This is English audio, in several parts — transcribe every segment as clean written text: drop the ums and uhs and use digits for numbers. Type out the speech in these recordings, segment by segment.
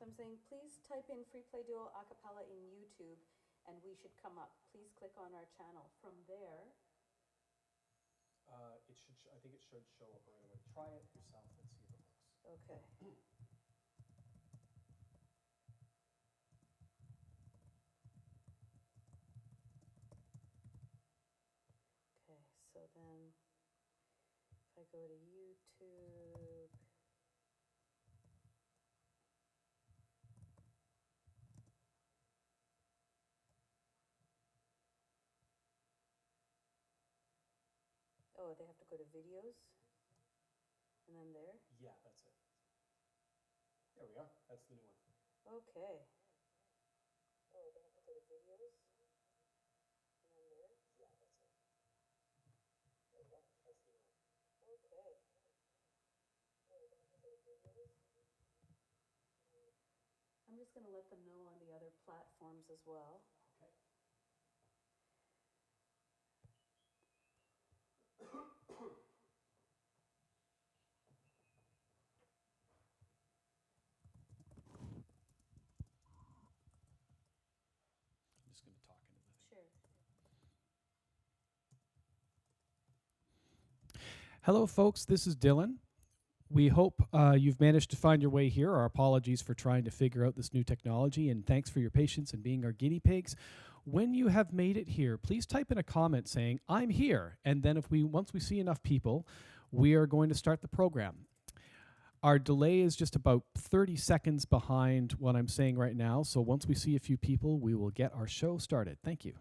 So I'm saying, please type in FreePlay Duo Acapella in YouTube, and we should come up. Please click on our channel. From there, It should. I think it should show up right away. Try it yourself and see if it works. okay. Okay, so then if I go to YouTube, oh, they have to go to videos, and then there. Yeah, that's it. There we are. That's the new one. Okay. Oh, they have to go to videos, and then there. Yeah, that's it. There we go. That's the new one. Okay. Oh, they have to go to videos. I'm just going to let them know on the other platforms as well. Okay. I'm just going to talk into the thing. Sure. Hello, folks. This is Dylan. We hope you've managed to find your way here. Our apologies for trying to figure out this new technology, and thanks for your patience and being our guinea pigs. When you have made it here, please type in a comment saying, "I'm here," and then once we see enough people, we are going to start the program. Our delay is just about 30 seconds behind what I'm saying right now, so once we see a few people, we will get our show started. Thank you.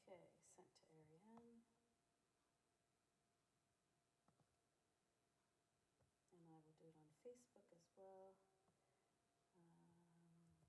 Okay, sent to Ariane. And I will do it on Facebook as well. Okay.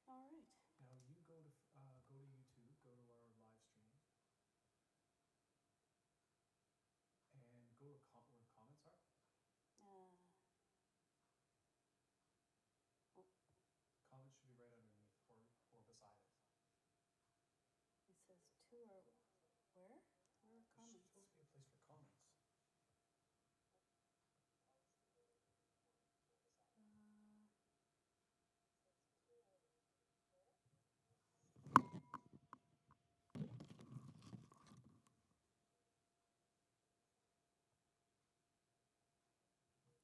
All right. Now you go to YouTube, go to our live stream, and go to where the comments are. Uh, oh, Comments should be right underneath or beside it. it says two or where? Where are There's comments? supposed to be a place for comments.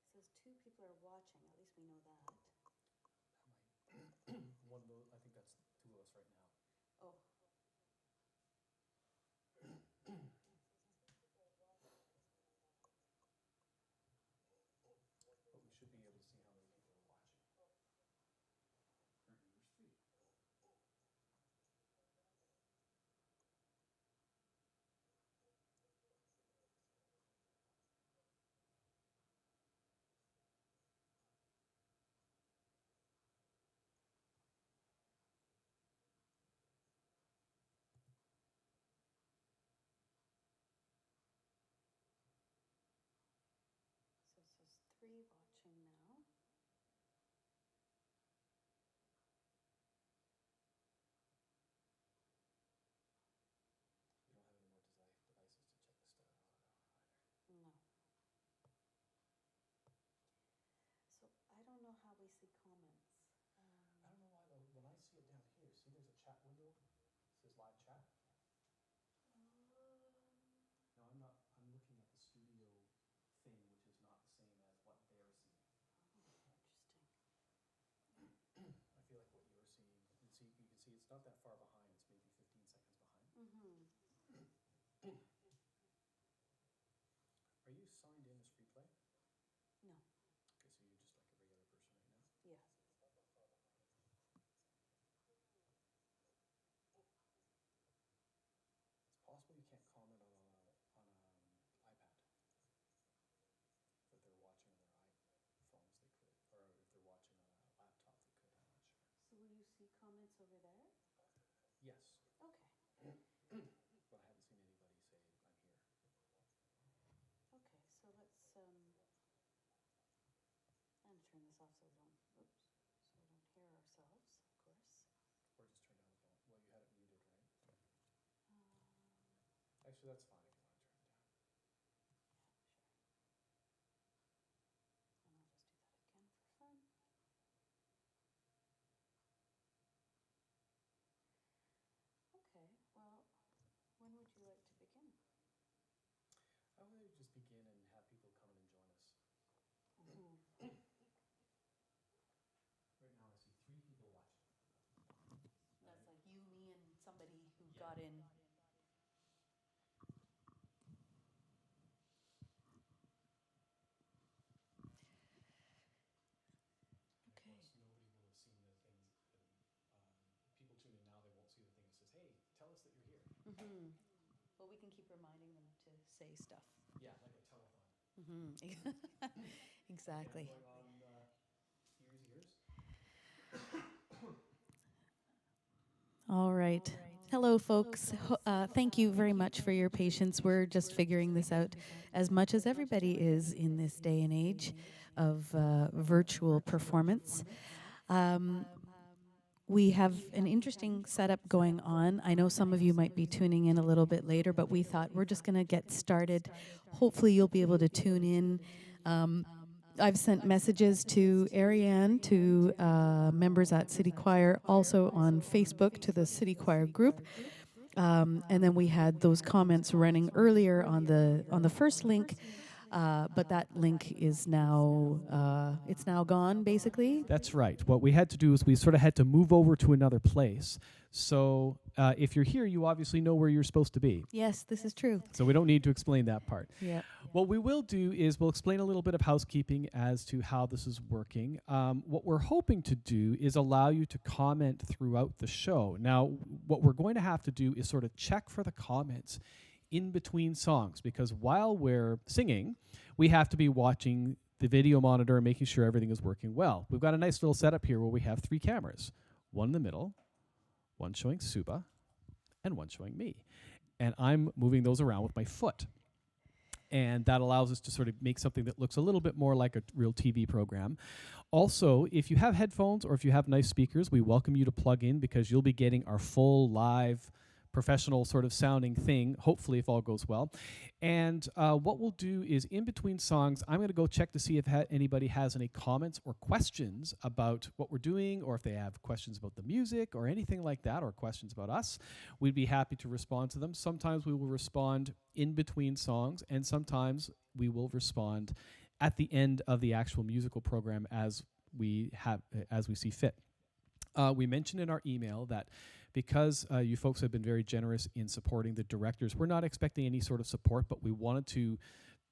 It says two people are watching. At least we know that. That might one of those. I think that's two of us right now. Oh. But we should be able to see how many people are watching. Currently, there's 3. not that far behind. It's maybe 15 seconds behind. Are you signed in as FreePlay? No. Okay, so you're just like a regular person right now? Yeah. It's possible you can't comment on a iPad. If they're watching on their iPhones, they could, or if they're watching on a laptop, they could. I'm not sure. So will you see comments over there? Yes, Okay. but I haven't seen anybody say I'm here. Okay, so let's, I'm gonna turn this off so we don't, oops, so we don't hear ourselves, of course. Or just turn down the volume. Well, you had it muted, right? Um, Actually, that's fine if you want to turn it down. yeah, sure. And I'll just do that again for fun. Okay, well, when would you like to begin? I would just begin and have people come in and join us. Right now I see 3 people watching. That's like you, me, and somebody who Yeah. got in. And of course, nobody will have seen the thing. People tune in now, they won't see the thing that says, hey, tell us that you're here. Well, we can keep reminding them to say stuff. Yeah, like a telethon. Exactly. Going on ears, ears. All right. Hello, folks. Thank you very much for your patience. We're just figuring this out as much as everybody is in this day and age of virtual performance. We have an interesting setup going on. I know some of you might be tuning in a little bit later, but we thought we're just going to get started. Hopefully you'll be able to tune in. I've sent messages to Ariane, to members at City Choir, also on Facebook to the City Choir group. And then we had those comments running earlier on the first link. But that link is now, it's now gone, basically. That's right. What we had to do is we sort of had to move over to another place. So if you're here, you obviously know where you're supposed to be. Yes, this is true. So we don't need to explain that part. Yeah. What we will do is we'll explain a little bit of housekeeping as to how this is working. What we're hoping to do is allow you to comment throughout the show. Now, what we're going to have to do is sort of check for the comments in between songs, because while we're singing, we have to be watching the video monitor and making sure everything is working well. We've got a nice little setup here where we have 3 cameras, one in the middle, one showing Suba, and one showing me. And I'm moving those around with my foot. And that allows us to sort of make something that looks a little bit more like a real TV program. Also, if you have headphones or if you have nice speakers, we welcome you to plug in, because you'll be getting our full live professional sort of sounding thing, hopefully, if all goes well. And what we'll do is, in between songs, I'm going to go check to see if anybody has any comments or questions about what we're doing, or if they have questions about the music or anything like that, or questions about us. We'd be happy to respond to them. Sometimes we will respond in between songs, and sometimes we will respond at the end of the actual musical program as we see fit. We mentioned in our email that because you folks have been very generous in supporting the directors, we're not expecting any sort of support, but we wanted to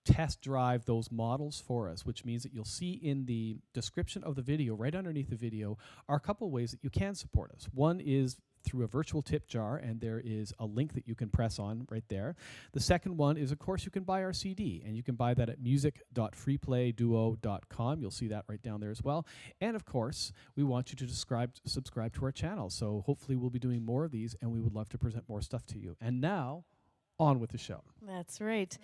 test drive those models for us, which means that you'll see in the description of the video, right underneath the video, are a couple ways that you can support us. One is through a virtual tip jar, and there is a link that you can press on right there. The second one is, of course, you can buy our CD, and you can buy that at music.freeplayduo.com. You'll see that right down there as well. And of course, we want you to subscribe to our channel. So hopefully we'll be doing more of these, and we would love to present more stuff to you. And now, on with the show. That's right.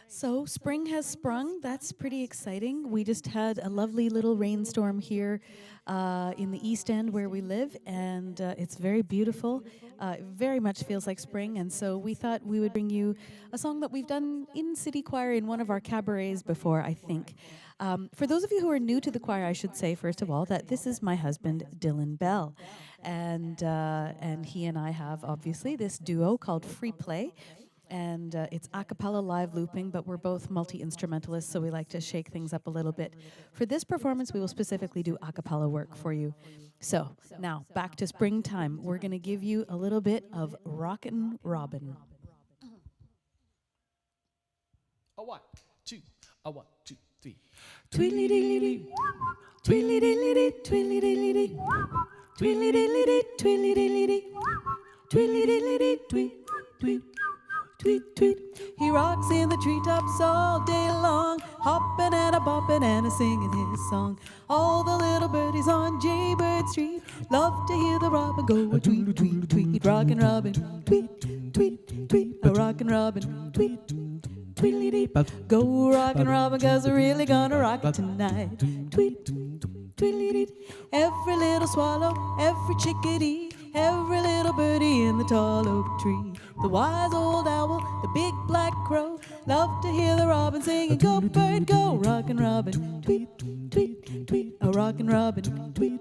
So spring has sprung. That's pretty exciting. We just had a lovely little rainstorm here in the East End where we live, and it's very beautiful. It very much feels like spring, and so we thought we would bring you a song that we've done in City Choir in one of our cabarets before, I think. For those of you who are new to the choir, I should say, first of all, that this is my husband, Dylan Bell, and he and I have, obviously, this duo called FreePlay. And it's a cappella live looping, but we're both multi-instrumentalists, so we like to shake things up a little bit. For this performance, we will specifically do a cappella work for you. So now, back to springtime. We're going to give you a little bit of Rockin' Robin. A 1, 2, a 1, 2, 3. Tweedly-diddly-dee, tweedly-diddly-dee, tweedly-diddly-dee, tweedly-diddly-dee, tweedly-diddly-dee, tweedly-diddly-dee, tweet, tweet, tweet, tweet. He rocks in the treetops all day long, hopping and a bopping and a singing his song. All the little birdies on Jaybird Street love to hear the robin go a tweet, tweet, tweet. Rockin' Robin, tweet, tweet, tweet. A rockin' Robin, tweet, tweedly-dee. Go rockin' Robin, 'cause we're really gonna rock it tonight. Tweet, tweedly-dee. Every little swallow, every chickadee, every little birdie in the tall oak tree. The wise old owl, the big black crow, love to hear the robin singing, go bird, go, rockin' Robin, tweet, tweet, tweet. A rockin' Robin, tweet,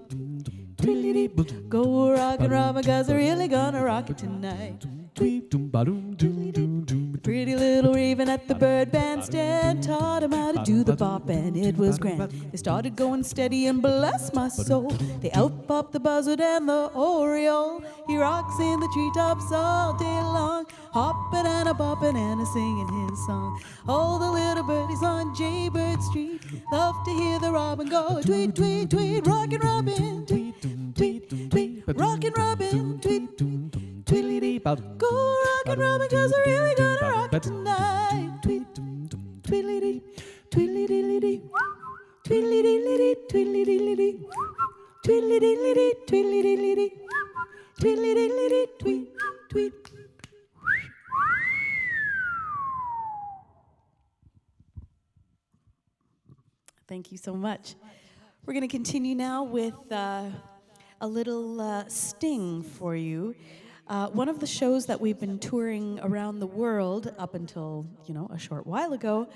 tweedly-dee. Go rockin' Robin, 'cause we're really gonna rock it tonight. Tweet, pretty little raven at the bird bandstand taught him how to do the bop, and it was grand. They started going steady, and bless my soul, they out popped the buzzard and the oriole. He rocks in the treetops all day long, hopping and a bopping and a singing his song. All the little birdies on Jaybird Street love to hear the robin go tweet, tweet, tweet. Rockin' Robin, tweet, tweet, tweet. Rockin' Robin, tweet, tweedly-dee. Go rockin' Robin, 'cause we're really gonna rock it tonight. Tweet, tweedly-dee, tweedly-dee-dee-dee. Tweedly-dee-dee-dee, tweedly-dee-dee-dee. Tweedly-dee-dee-dee, tweedly-dee-dee-dee. Tweedly-dee-dee-dee, tweet, tweet. Thank you so much. We're going to continue now with a little sting for you. One of the shows that we've been touring around the world up until, a short while ago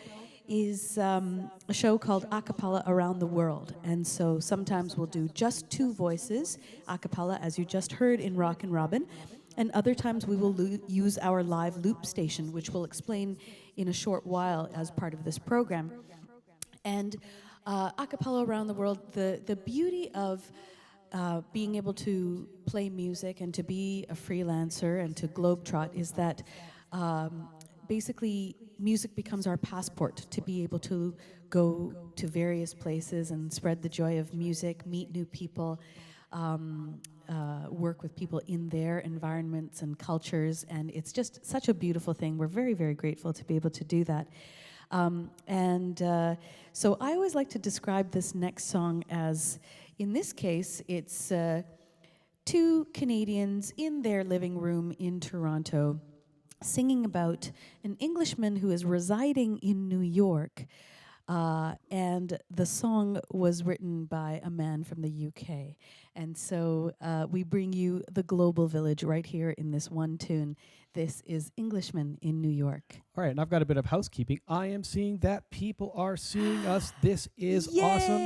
is a show called A Cappella Around the World. And so sometimes we'll do just two voices, a cappella, as you just heard in Rockin' Robin. And other times we will use our live loop station, which we'll explain in a short while as part of this program. And a cappella around the world, the beauty of being able to play music and to be a freelancer and to globetrot is that basically music becomes our passport to be able to go to various places and spread the joy of music, meet new people, work with people in their environments and cultures, and it's just such a beautiful thing. We're very, very grateful to be able to do that. So I always like to describe this next song as, in this case, it's two Canadians in their living room in Toronto singing about an Englishman who is residing in New York. And the song was written by a man from the UK. And so we bring you the global village right here in this one tune. This is Englishman in New York. All right, and I've got a bit of housekeeping. I am seeing that people are seeing us. This is awesome.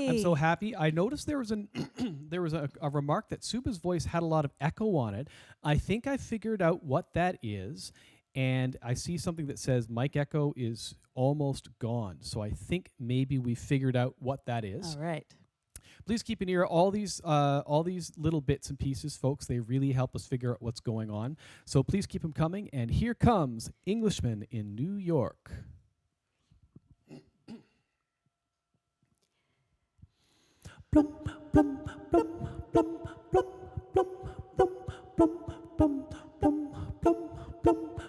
I'm so happy. I noticed there was a remark that Suba's voice had a lot of echo on it. I think I figured out what that is, and I see something that says mic echo is almost gone. So I think maybe we figured out what that is. All right. Please keep an ear. All these little bits and pieces, folks, they really help us figure out what's going on. So please keep them coming. And here comes Englishman in New York. Blum, blum, blum, blum, blum, blum, blum, blum, blum, blum, blum, blum, blum, blum, blum, blum,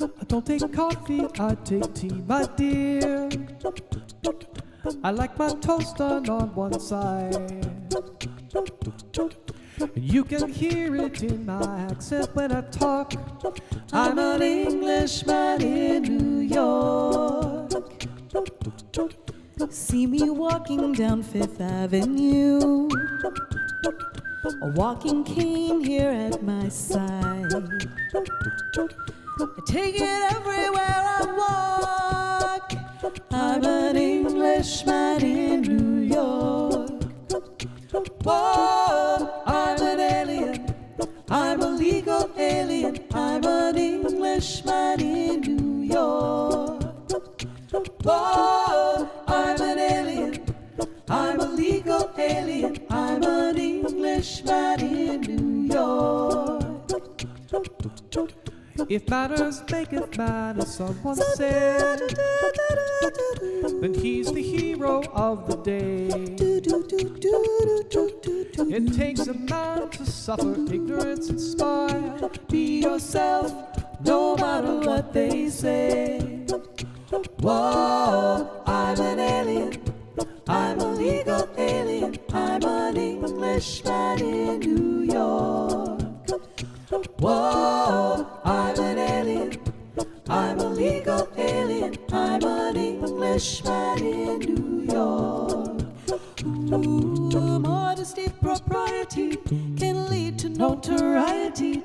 I don't take coffee, I take tea, my dear. I like my toast done on one side. And you can hear it in my accent when I talk. I'm an Englishman in New York. See me walking down Fifth Avenue. a walking cane here at my side. I take it everywhere I walk. I'm an Englishman in New York. Whoa, I'm an alien. I'm a legal alien. I'm an Englishman in New York. Whoa, I'm an alien. I'm a legal alien. I'm an Englishman in New York. If manners maketh man, as someone said, then he's the hero of the day. It takes a man to suffer ignorance and smile. Be yourself, no matter what they say. Whoa, I'm an alien. I'm a legal alien. I'm an Englishman in New York. Whoa, I'm an alien. I'm a legal alien. I'm an Englishman in New York. Ooh, modesty, propriety can lead to notoriety.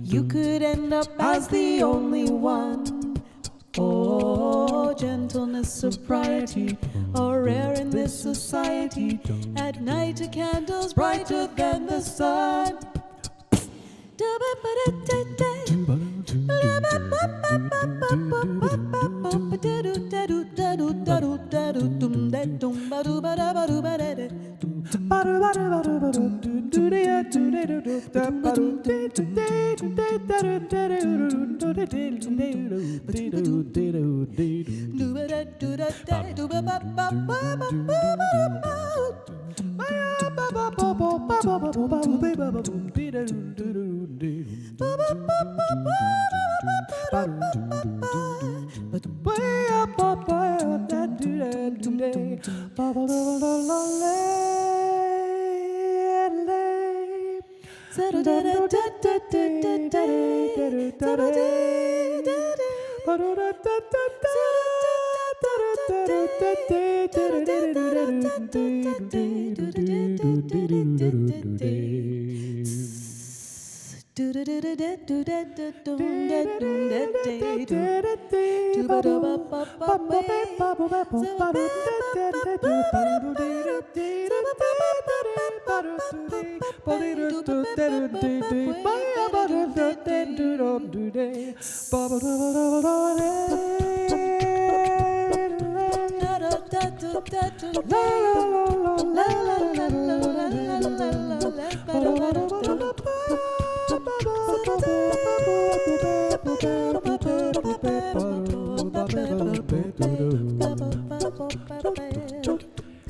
You could end up as the only one. Oh, gentleness, sobriety are rare in this society. At night a candle's brighter than the sun.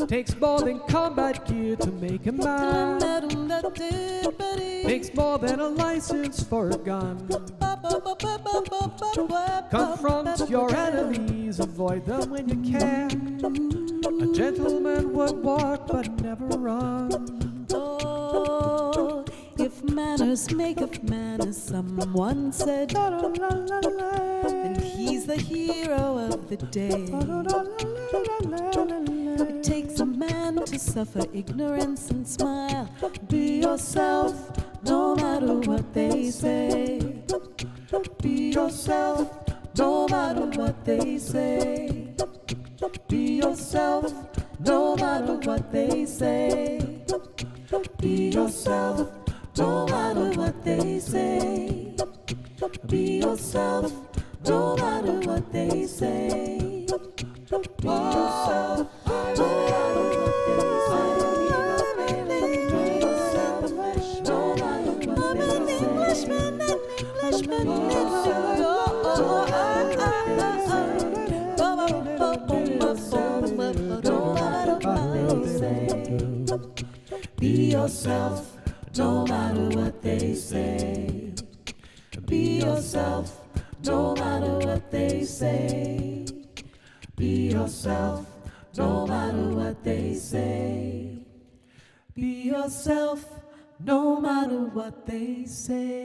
Takes more than combat gear to make a man. Takes more than a license for a gun. Confront your enemies, avoid them when you can. A gentleman would walk but never run. Oh, if manners make of man, as someone said, then he's the hero of the day. It takes a man to suffer ignorance and smile. Be yourself, no matter what they say. Be yourself, no matter what they say. Be yourself, no matter what they say. Be yourself, no matter what they say. Be yourself, no matter what they say. Be yourself, no matter what they say. Be yourself, no matter what they say. Englishman, Englishman, be yourself, no matter what they say. Be yourself, no matter what they say. Be yourself, no matter what they say. Be yourself, no matter what they say.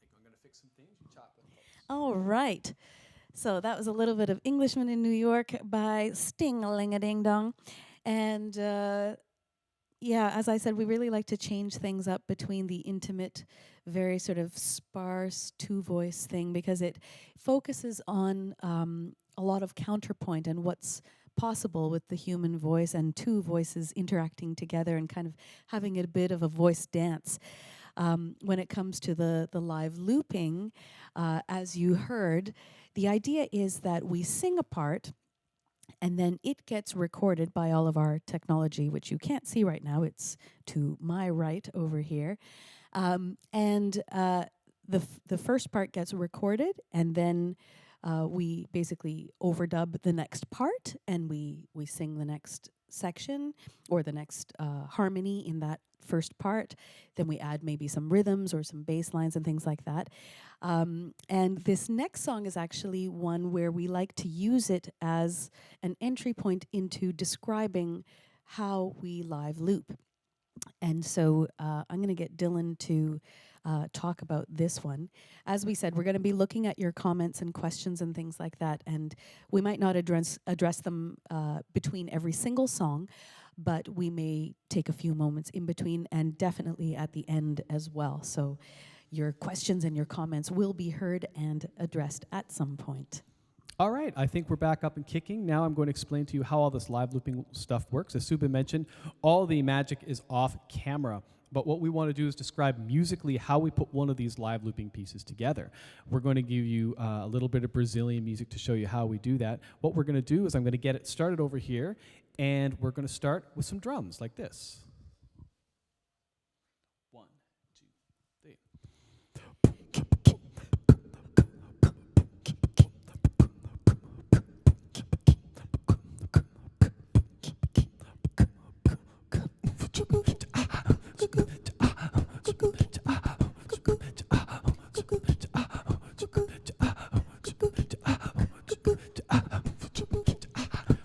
I'm going to fix some things. You chop it. All right. So that was a little bit of Englishman in New York by Sting-a-ling-a-ding-dong. And yeah, as I said, we really like to change things up between the intimate, very sort of sparse two-voice thing, because it focuses on a lot of counterpoint and what's possible with the human voice and two voices interacting together and kind of having a bit of a voice dance. When it comes to the live looping, as you heard, the idea is that we sing a part, and then it gets recorded by all of our technology, which you can't see right now. It's to my right over here. The first part gets recorded, and then we basically overdub the next part, and we sing the next section or the next harmony in that first part. Then we add maybe some rhythms or some bass lines and things like that. And this next song is actually one where we like to use it as an entry point into describing how we live loop. And so I'm going to get Dylan to talk about this one. As we said, we're going to be looking at your comments and questions and things like that, and we might not address them between every single song, but we may take a few moments in between and definitely at the end as well. So your questions and your comments will be heard and addressed at some point. All right, I think we're back up and kicking. Now I'm going to explain to you how all this live looping stuff works. As Subin mentioned, all the magic is off camera. But what we want to do is describe musically how we put one of these live looping pieces together. We're going to give you a little bit of Brazilian music to show you how we do that. What we're going to do is I'm going to get it started over here, and we're going to start with some drums like this. 1, 2, 3.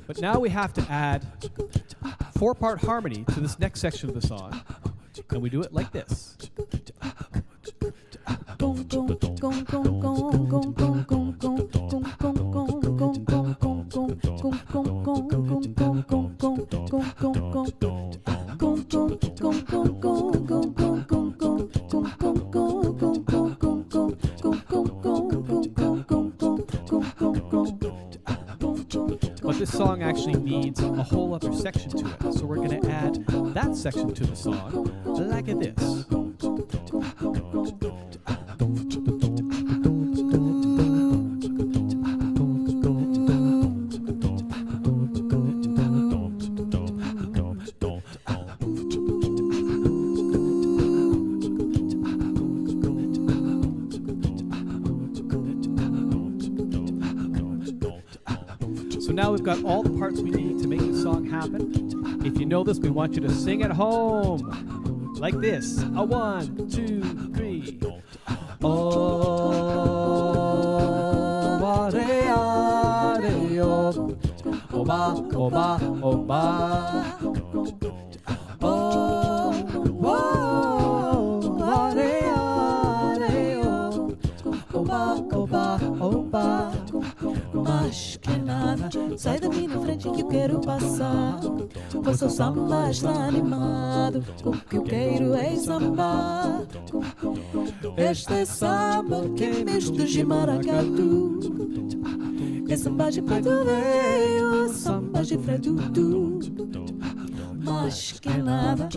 But now we have to add 4-part harmony to this next section of the song, and we do it like this. But this song actually needs a whole other section to it, so we're going to add that section to the song like this. So now we've got all the parts we need to make this song happen. If you know this, we want you to sing at home. Like this. A 1, 2, 3. Oh, ba-de-a-de-o. Oba, oba, oba. Oh, whoa, ba-de-a-de-o. Oba, oba, oba. Mas que nada, sai da minha frente que eu quero passar. O seu samba está animado, o que eu quero é sambar. Este é samba que é misto de maracatu. É samba de preto veio, samba de preto tu. Mas que nada,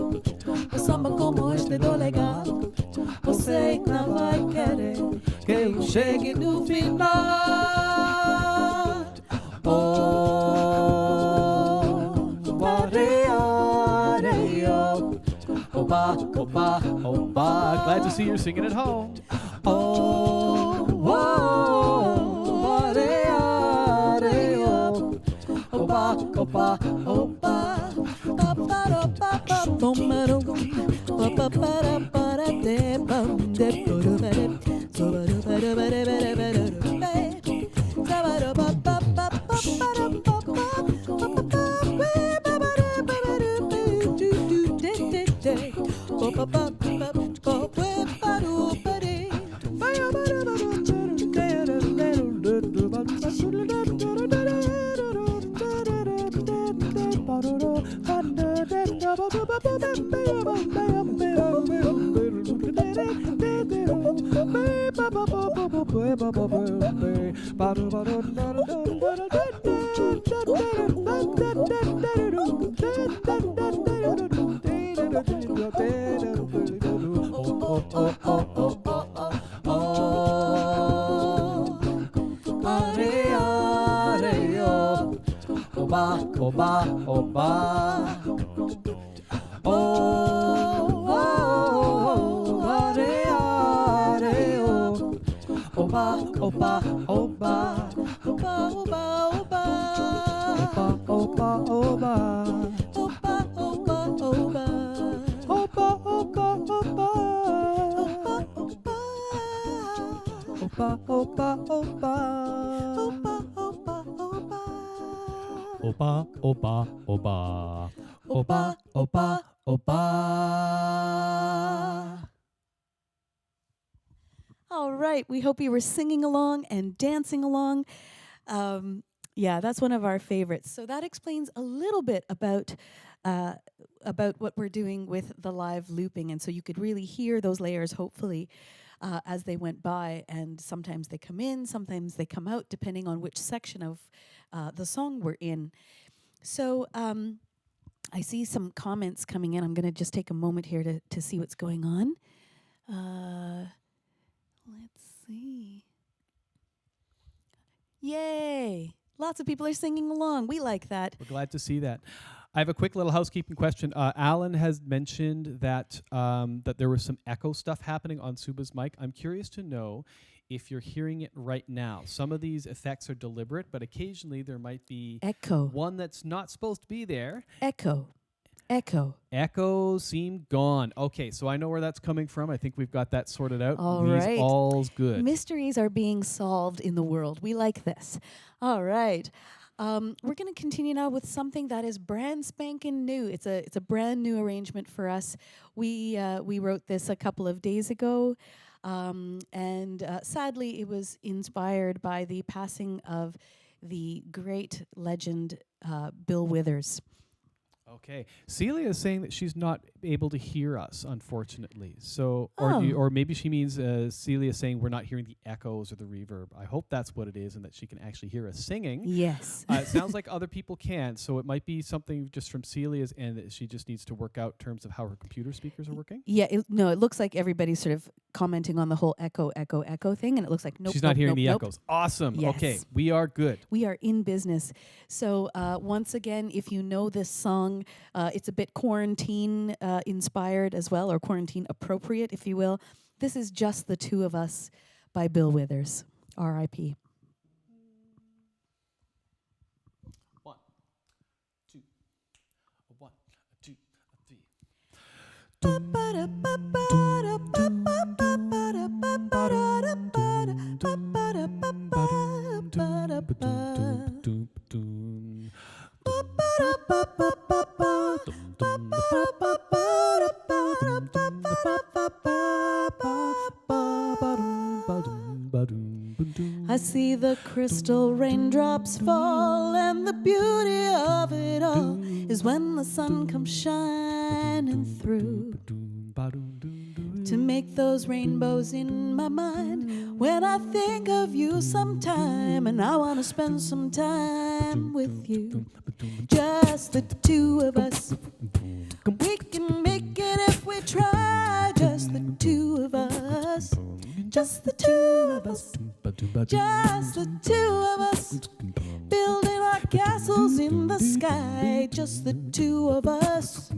o samba como este do legal. Você não vai querer que eu chegue no final. Oba, oba, oba. Glad to see you're singing at home. Oh, whoa, oba, oba, oba. All right, we hope you were singing along and dancing along. Yeah, that's one of our favorites. So that explains a little bit about what we're doing with the live looping, and so you could really hear those layers, hopefully, as they went by. And sometimes they come in, sometimes they come out, depending on which section of the song we're in. So I see some comments coming in. I'm going to just take a moment here to see what's going on. Let's see. Yay! Lots of people are singing along. We like that. We're glad to see that. I have a quick little housekeeping question. Alan has mentioned that that there was some echo stuff happening on Suba's mic. I'm curious to know if you're hearing it right now. Some of these effects are deliberate, but occasionally there might be Echo. one that's not supposed to be there. Echo. Echo. Echo seemed gone. Okay, so I know where that's coming from. I think we've got that sorted out. All right. All's good. Mysteries are being solved in the world. We like this. All right. We're going to continue now with something that is brand spanking new. It's a brand new arrangement for us. We wrote this a couple of days ago, and sadly, it was inspired by the passing of the great legend Bill Withers. Okay. Celia is saying that she's not able to hear us, unfortunately. So, Oh. or maybe she means Celia saying we're not hearing the echoes or the reverb. I hope that's what it is and that she can actually hear us singing. Yes. It sounds like other people can, so it might be something just from Celia's end that she just needs to work out in terms of how her computer speakers are working. Yeah, it looks like everybody's sort of commenting on the whole echo thing, and it looks like nope. She's not hearing the nope. echoes. Awesome. Yes. Okay, we are good. We are in business. So once again, if you know this song, it's a bit quarantine inspired as well, or quarantine appropriate, if you will. This is Just the Two of Us by Bill Withers, R.I.P. 1, 2, 1, 2, 3. I see the crystal raindrops fall, and the beauty of it all is when the sun comes shining through to make those rainbows in my mind. When I think of you sometime, and I want to spend some time with you, just the two of us. We can make it if we try, just the two of us. Just the two of us. Just the two of us. Building our castles in the sky. Just the two of us.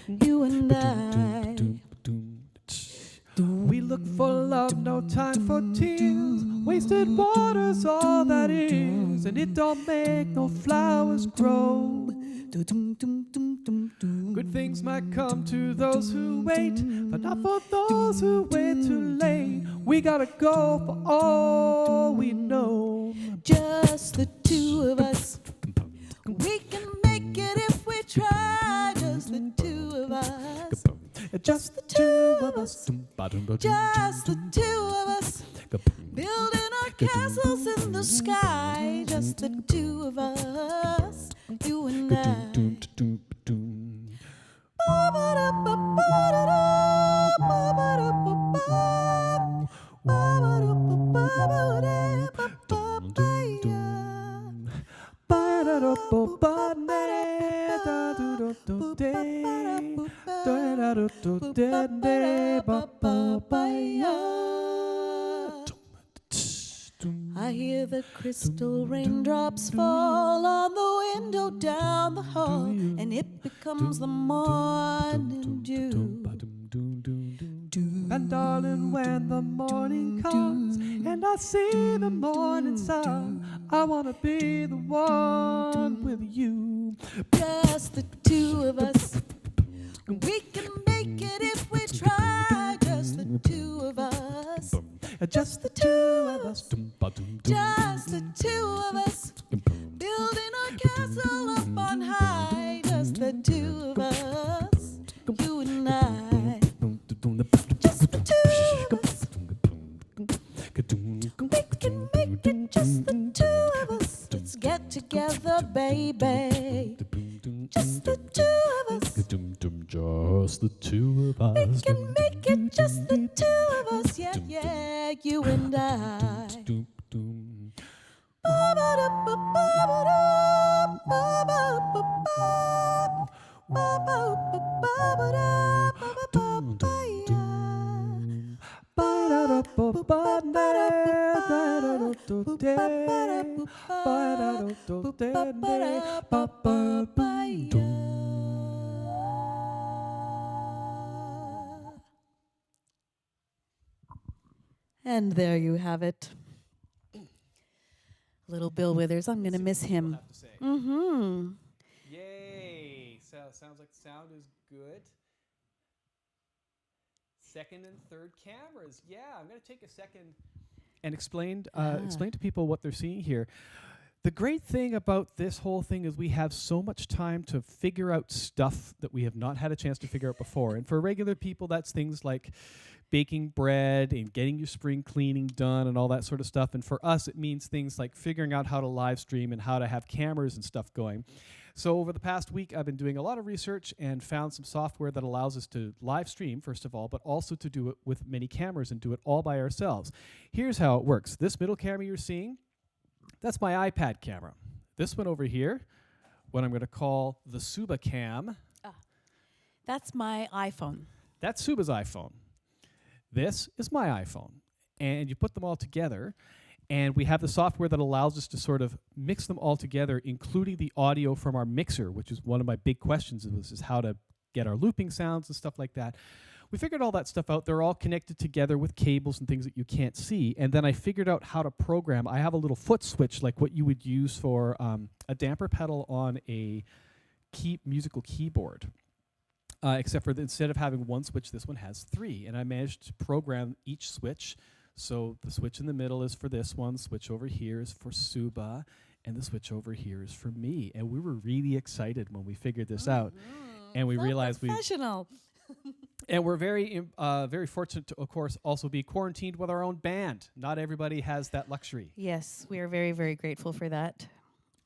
You and I. We look for love, no time for tears. Wasted water's all that is, and it don't make no flowers grow. Good things might come to those who wait, but not for those who wait too late. We gotta go for all we know. Just the two of us. We can make it if we try. Just the two of us. Just the two of us. Just the two of us. Building our castles in the sky. Just the two of us. You and I. Ba-ba-da-ba-ba-da-da, ba-ba-da-ba-ba, ba-ba-da-ba. I hear the crystal raindrops fall on the window down the hall, and it becomes the morning dew. And darling, when the morning comes and I see the morning sun, I wanna be the one with you. Just the two of us. We can make it if we try. Just the two of us. Just the two of us. Just the two of us. Building our castle up on high. Just the two of us. You and I. Just the two of us. We can make it just the two of us. Let's get together, baby. Just the two of us. Just the two of us. We can make it just the two of us. Yeah, yeah, you and I. And there you have it. Little Bill Withers. I'm going to miss him. Mm-hmm. Yay! So sounds like the sound is good. Second and third cameras. Yeah, I'm going to take a second and explain to people what they're seeing here. The great thing about this whole thing is we have so much time to figure out stuff that we have not had a chance to figure out before. And for regular people, that's things like baking bread and getting your spring cleaning done and all that sort of stuff. And for us, it means things like figuring out how to live stream and how to have cameras and stuff going. So over the past week, I've been doing a lot of research and found some software that allows us to live stream, first of all, but also to do it with many cameras and do it all by ourselves. Here's how it works. This middle camera you're seeing, that's my iPad camera. This one over here, what I'm going to call the Suba Cam. That's my iPhone. That's Suba's iPhone. This is my iPhone. And you put them all together, and we have the software that allows us to sort of mix them all together, including the audio from our mixer, which is one of my big questions, is how to get our looping sounds and stuff like that. We figured all that stuff out. They're all connected together with cables and things that you can't see. And then I figured out how to program. I have a little foot switch like what you would use for a damper pedal on a musical keyboard. Except for instead of having one switch, this one has three. And I managed to program each switch. So the switch in the middle is for this one, switch over here is for Suba, and the switch over here is for me. And we were really excited when we figured this out. And we realized professional. And we're very fortunate to, of course, also be quarantined with our own band. Not everybody has that luxury. Yes, we are very, very grateful for that.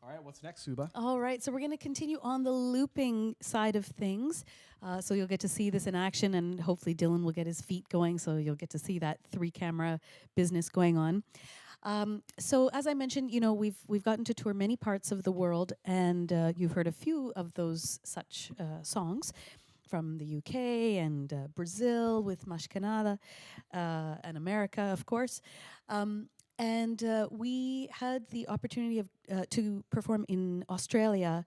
All right, what's next, Suba? All right, so we're going to continue on the looping side of things. So you'll get to see this in action, and hopefully Dylan will get his feet going, so you'll get to see that 3-camera business going on. So as I mentioned, we've gotten to tour many parts of the world, and you've heard a few of those such songs from the UK and Brazil with Mashkanada, and America, of course. And we had the opportunity to perform in Australia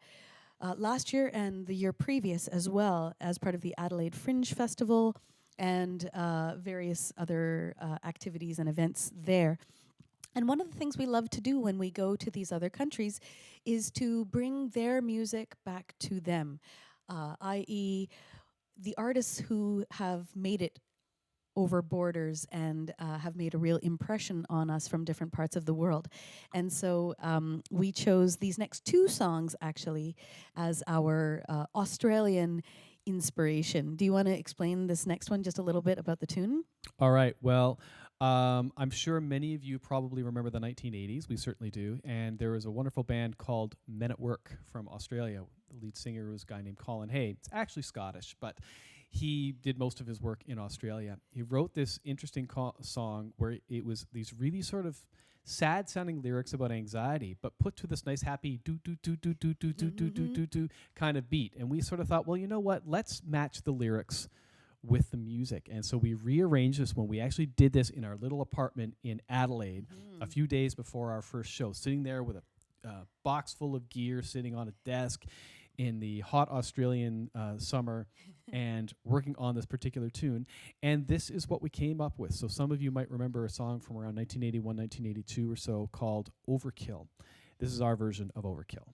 last year and the year previous as well, as part of the Adelaide Fringe Festival and various other activities and events there. And one of the things we love to do when we go to these other countries is to bring their music back to them, i.e. the artists who have made it over borders and have made a real impression on us from different parts of the world. And so we chose these next 2 songs, actually, as our Australian inspiration. Do you want to explain this next one just a little bit about the tune? All right, well, I'm sure many of you probably remember the 1980s. We certainly do. And there was a wonderful band called Men at Work from Australia. The lead singer was a guy named Colin Hay. It's actually Scottish, but he did most of his work in Australia. He wrote this interesting song where it was these really sort of sad sounding lyrics about anxiety, but put to this nice happy do do do do do do do do do do do kind of beat. And we sort of thought, well, you know what? Let's match the lyrics with the music. And so we rearranged this when we actually did this in our little apartment in Adelaide a few days before our first show, sitting there with a box full of gear, sitting on a desk in the hot Australian summer and working on this particular tune. And this is what we came up with. So some of you might remember a song from around 1981, 1982 or so called Overkill. This is our version of Overkill.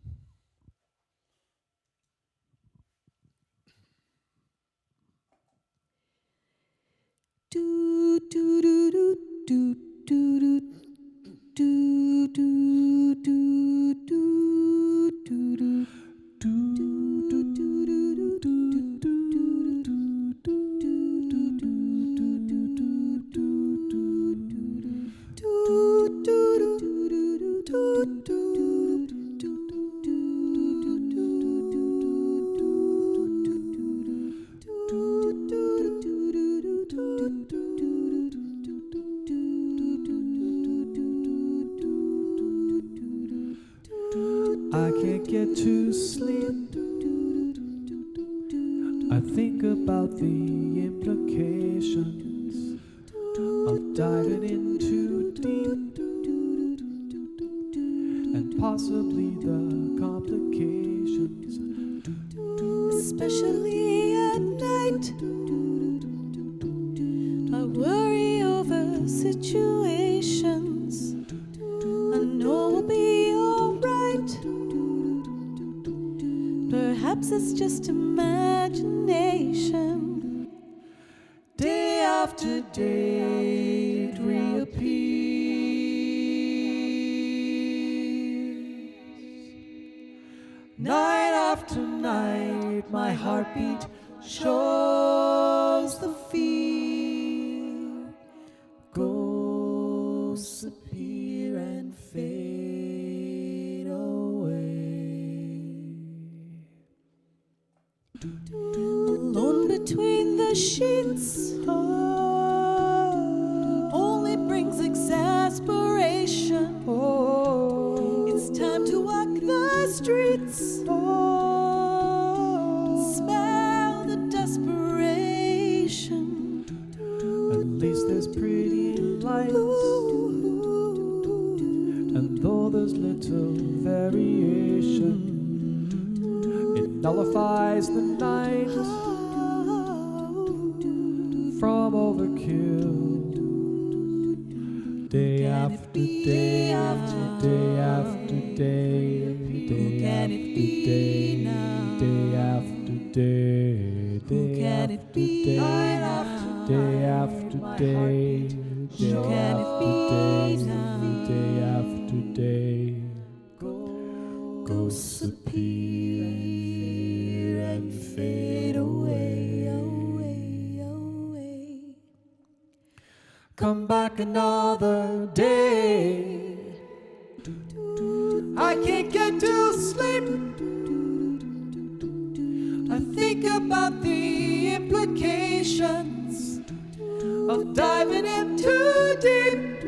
Do do do do do do do do do do do do. I can't get to sleep. I think about the implications of diving in too deep, and possibly the complications, Especially at night, I worry over situations I know will be alright. Perhaps it's just imagination. day after day it reappears. Night after night my heartbeat shows the fear. Ghosts appear and fade away. Alone between the sheets only brings exasperation. It's time to walk the streets, smell the desperation. At least there's pretty lights, and though there's little variation, it nullifies the night from overkill. Day after day after day after day, day after day, day after day, day after day, day after day, day after day, ghosts appear and fade away, away, away. Come back another day. I can't get to sleep. I think about the implications of diving in too deep,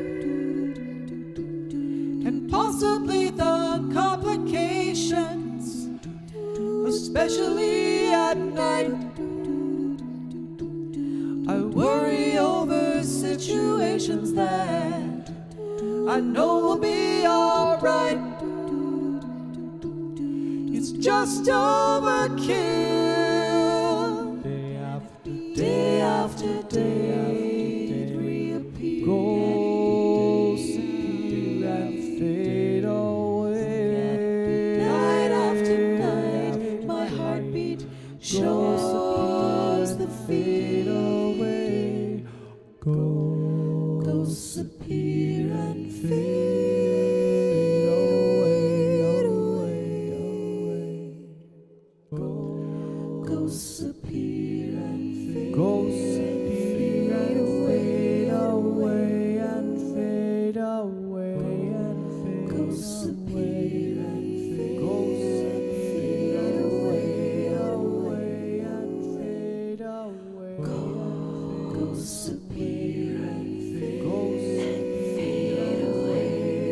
and possibly the complications, especially at night. I worry over situations that I know will be alright. It's just overkill. Day after day after day, it reappears. Ghosts appear and fade away. Night after night, my heartbeat shows the fade away. Ghosts appear and fade away. Ghosts appear and fade away and fade away and fade Ghosts appear and fade away and fade away. Ghosts appear and fade away.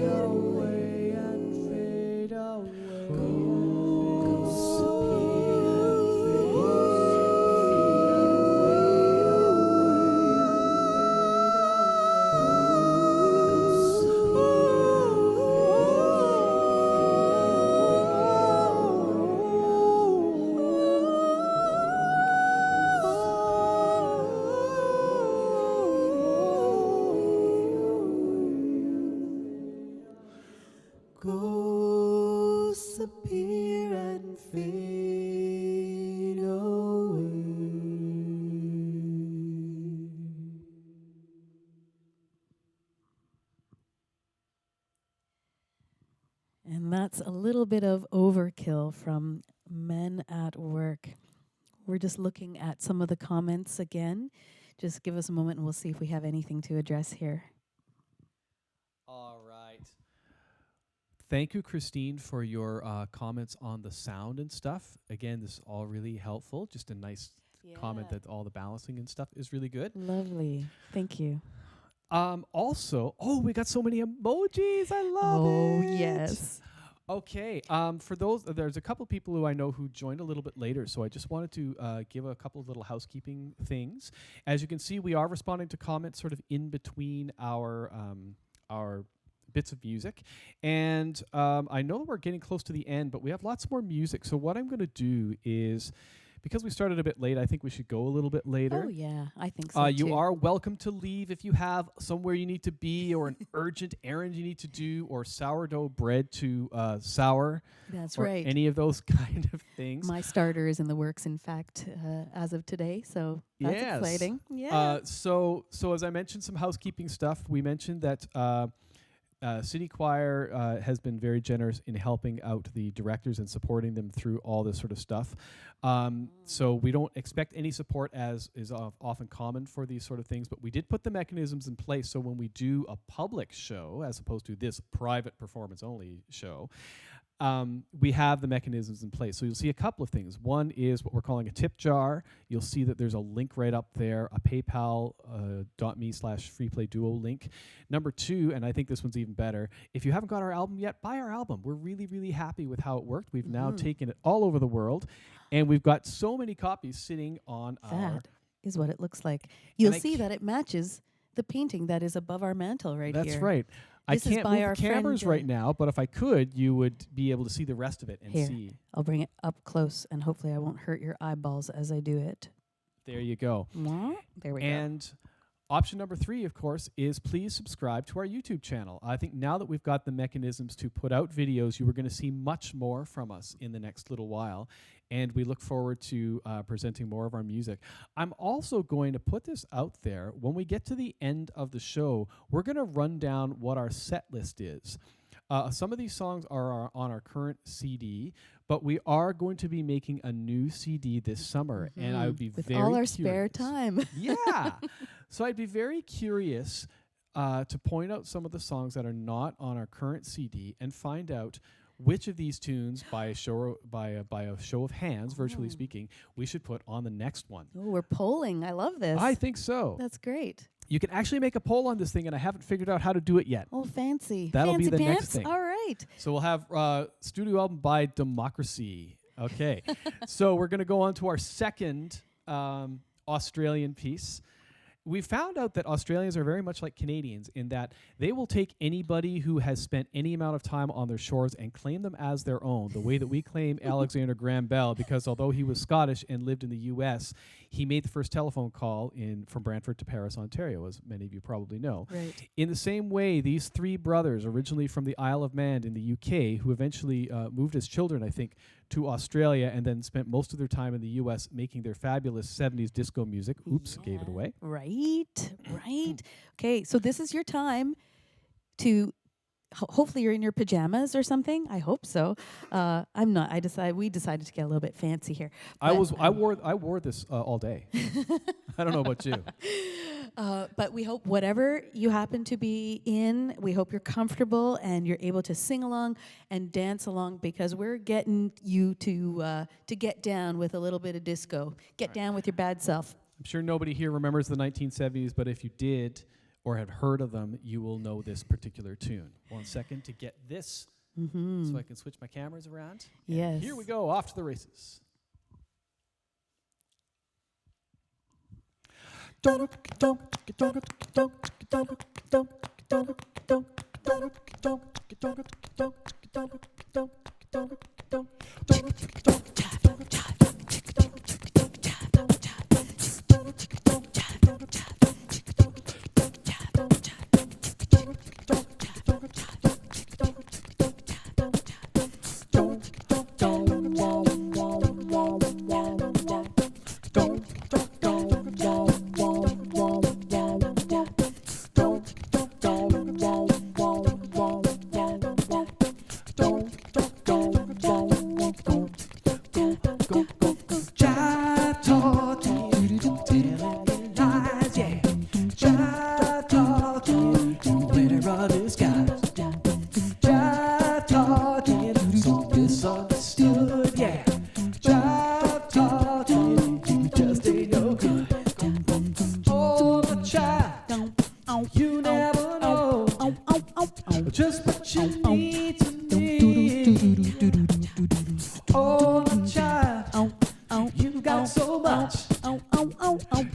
little bit of overkill from Men at Work. We're just looking at some of the comments again. Just give us a moment and we'll see if we have anything to address here. All right. Thank you, Christine, for your comments on the sound and stuff. Again, this is all really helpful. Just a nice comment that all the balancing and stuff is really good. Lovely. Thank you. Also, we got so many emojis. I love it. Oh, yes. Okay. For those, there's a couple people who I know who joined a little bit later, so I just wanted to give a couple of little housekeeping things. As you can see, we are responding to comments sort of in between our bits of music, and I know that we're getting close to the end, but we have lots more music. So what I'm going to do is, because we started a bit late, I think we should go a little bit later. Oh, yeah, I think so, You too. are welcome to leave if you have somewhere you need to be or an urgent errand you need to do or sourdough bread to sour. That's or right. any of those kind of things. My starter is in the works, in fact, as of today, so that's exciting. Yeah. So as I mentioned, some housekeeping stuff. We mentioned that City Choir has been very generous in helping out the directors and supporting them through all this sort of stuff. So we don't expect any support, as is often common for these sort of things, but we did put the mechanisms in place so when we do a public show, as opposed to this private performance-only show, we have the mechanisms in place. So you'll see a couple of things. One is what we're calling a tip jar. You'll see that there's a link right up there, a paypal.me/FreePlay Duo link. Number two, and I think this one's even better, if you haven't got our album yet, buy our album. We're really, really happy with how it worked. We've now taken it all over the world, and we've got so many copies sitting on our... That is what it looks like. You'll see that it matches the painting that is above our mantle here. That's right. I This is can't by move our the cameras friend, right now, but if I could, you would be able to see the rest of it and Here. see. I'll bring it up close, and hopefully I won't hurt your eyeballs as I do it. There you go. There we go. And option number 3, of course, is please subscribe to our YouTube channel. I think now that we've got the mechanisms to put out videos, you are going to see much more from us in the next little while. And we look forward to presenting more of our music. I'm also going to put this out there. When we get to the end of the show, we're going to run down what our set list is. Some of these songs are on our current CD, but we are going to be making a new CD this summer, and I would be with very all our curious. spare time. Yeah. So I'd be very curious to point out some of the songs that are not on our current CD and find out which of these tunes, by a show of hands, virtually speaking, we should put on the next one. Oh, we're polling. I love this. I think so. That's great. You can actually make a poll on this thing, and I haven't figured out how to do it yet. Oh, fancy. That'll fancy be the pants? next thing. All right. So we'll have studio album by Democracy. Okay. So we're going to go on to our second Australian piece. We found out that Australians are very much like Canadians in that they will take anybody who has spent any amount of time on their shores and claim them as their own, the way that we claim Alexander Graham Bell, because although he was Scottish and lived in the U.S., he made the first telephone call from Brantford to Paris, Ontario, as many of you probably know. Right. In the same way, these 3 brothers, originally from the Isle of Man in the UK, who eventually moved as children, I think, to Australia and then spent most of their time in the U.S. making their fabulous 70s disco music. Oops, gave it away. Right. Okay, so this is your time to... hopefully you're in your pajamas or something. I hope so. I'm not. We decided to get a little bit fancy here. I wore this all day. I don't know about you. But we hope whatever you happen to be in, we hope you're comfortable and you're able to sing along and dance along, because we're getting you to get down with a little bit of disco. Get down with your bad self. I'm sure nobody here remembers the 1970s, but if you did or had heard of them, you will know this particular tune. 1 second to get this so I can switch my cameras around. Yes. And here we go, off to the races.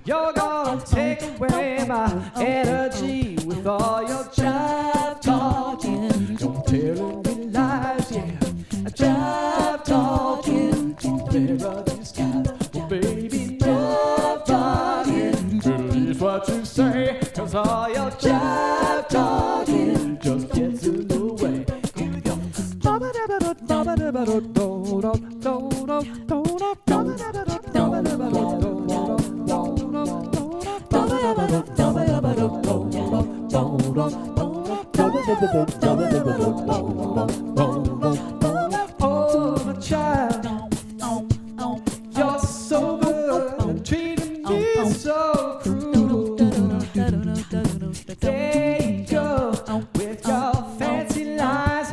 You're gonna take away my energy with all your jive talking. You're telling me lies, yeah. Jive talking. Clear the skies, oh baby, jive talking. Believe what you say, 'cause all your jive talking just gets in the way. Here we go. Oh, my child, you're so good, treating me so cruel. There you go with your fancy lies,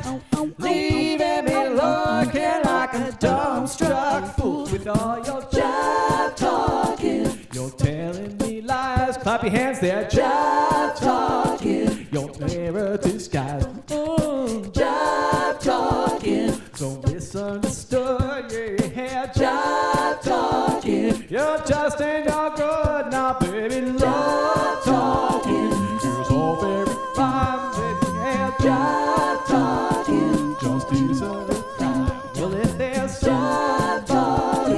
leaving me looking like a dumbstruck fool. With all your jive talking, you're telling me lies. Clap your hands there, jive talking. Your mirror disguise, jive talking. So misunderstood, yeah, jive talking. You're just ain't no good now, baby, love talking. It's all very fine, baby, yeah, jive talking. Just decent and kind. Well, if there's somebody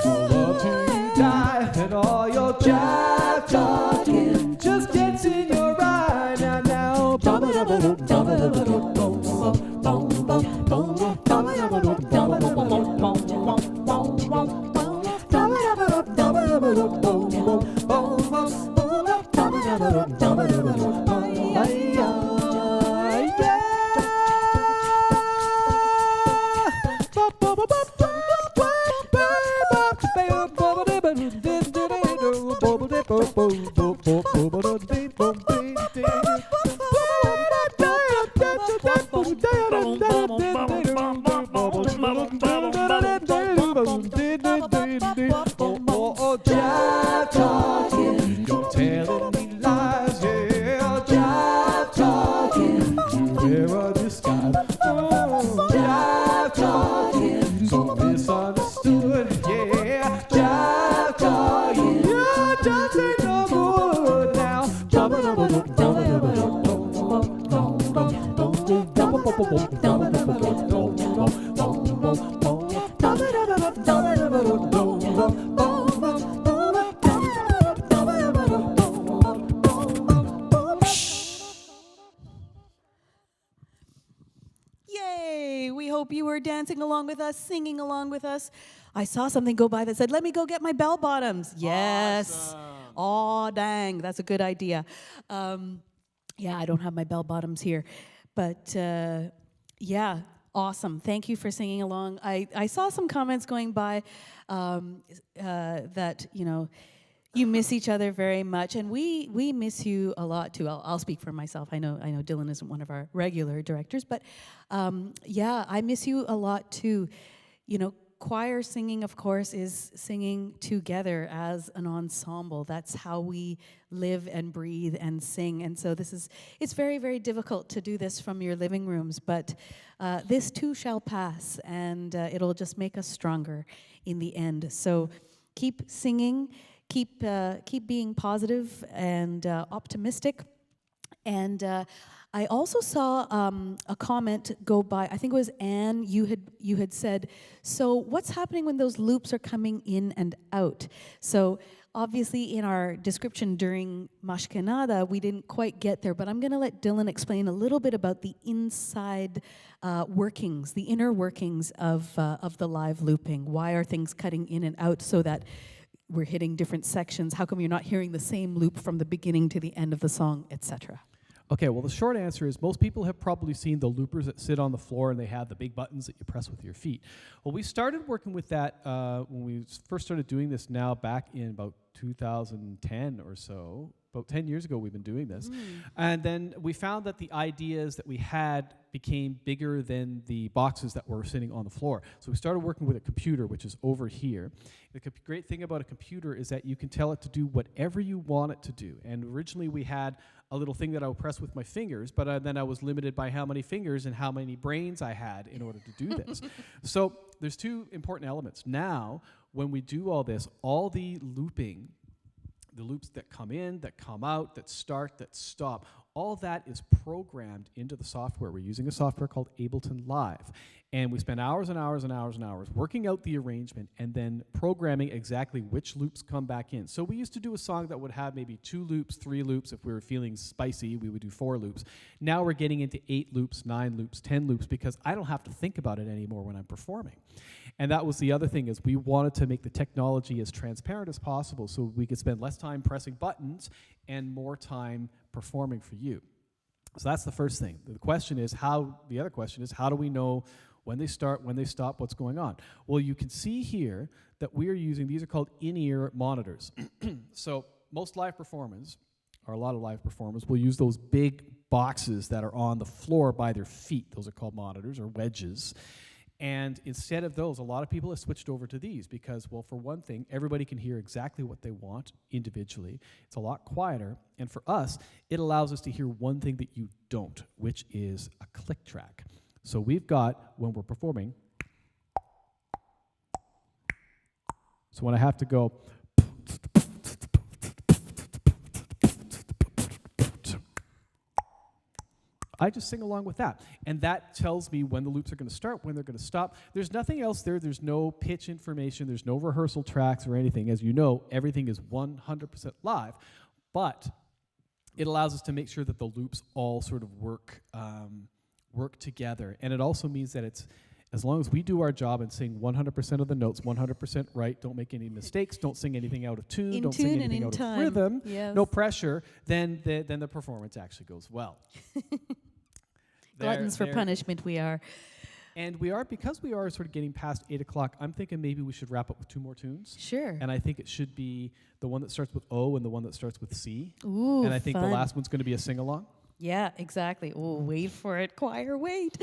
who love to die, and all your jive talking just gets in your eye now. Jive talking, you're telling me lies, yeah. Jive talking, you wear a disguise. Jive talking, so misunderstood, yeah. Jive talking, you just ain't no good now. Yay! We hope you were dancing along with us, singing along with us. I saw something go by that said, "Let me go get my bell bottoms." Yes. Aw, dang, that's a good idea. Yeah, I don't have my bell bottoms here. But yeah, awesome. Thank you for singing along. I saw some comments going by that, you miss each other very much, and we miss you a lot too. I'll speak for myself. I know Dylan isn't one of our regular directors, but yeah, I miss you a lot too. Choir singing, of course, is singing together as an ensemble. That's how we live and breathe and sing. And so it's very, very difficult to do this from your living rooms, but this too shall pass, and it'll just make us stronger in the end. So keep singing, keep being positive and optimistic. And I also saw a comment go by. I think it was Anne. You had said, so what's happening when those loops are coming in and out? So obviously in our description during Mashkenada, we didn't quite get there, but I'm going to let Dylan explain a little bit about the inside workings, the inner workings of the live looping. Why are things cutting in and out so that we're hitting different sections? How come you're not hearing the same loop from the beginning to the end of the song, etc.? Okay, well, the short answer is most people have probably seen the loopers that sit on the floor and they have the big buttons that you press with your feet. Well, we started working with that when we first started doing this now back in about 2010 or so. About 10 years ago we've been doing this. And then we found that the ideas that we had became bigger than the boxes that were sitting on the floor. So we started working with a computer, which is over here. The great thing about a computer is that you can tell it to do whatever you want it to do. And originally we had a little thing that I would press with my fingers, but then I was limited by how many fingers and how many brains I had in order to do this. So there's two important elements. Now when we do all this, all the looping, the loops that come in, that come out, that start, that stop, all that is programmed into the software. We're using a software called Ableton Live. And we spend hours and hours and hours and hours working out the arrangement and then programming exactly which loops come back in. So we used to do a song that would have maybe 2 loops, 3 loops. If we were feeling spicy, we would do 4 loops. Now we're getting into 8 loops, 9 loops, 10 loops, because I don't have to think about it anymore when I'm performing. And that was the other thing, is we wanted to make the technology as transparent as possible so we could spend less time pressing buttons and more time performing for you. So that's the first thing. The other question is, how do we know when they start, when they stop, what's going on? Well, you can see here that we are using, these are called in-ear monitors. So most live performers, or a lot of live performers, will use those big boxes that are on the floor by their feet. Those are called monitors or wedges. And instead of those, a lot of people have switched over to these because, well, for one thing, everybody can hear exactly what they want individually. It's a lot quieter. And for us, it allows us to hear one thing that you don't, which is a click track. So we've got, when we're performing, so when I have to go, I just sing along with that. And that tells me when the loops are going to start, when they're going to stop. There's nothing else there. There's no pitch information. There's no rehearsal tracks or anything. As you know, everything is 100% live. But it allows us to make sure that the loops all sort of work together. And it also means that it's, as long as we do our job and sing 100% of the notes, 100% right, don't make any mistakes, don't sing anything out of tune, don't sing anything out of rhythm, no pressure, then the performance actually goes well. Gluttons for punishment we are. And because we are sort of getting past 8 o'clock, I'm thinking maybe we should wrap up with 2 more tunes. Sure. And I think it should be the one that starts with O and the one that starts with C. Ooh, and I think fun. the last one's going to be a sing-along. Yeah, exactly. Oh, wait for it, choir, wait.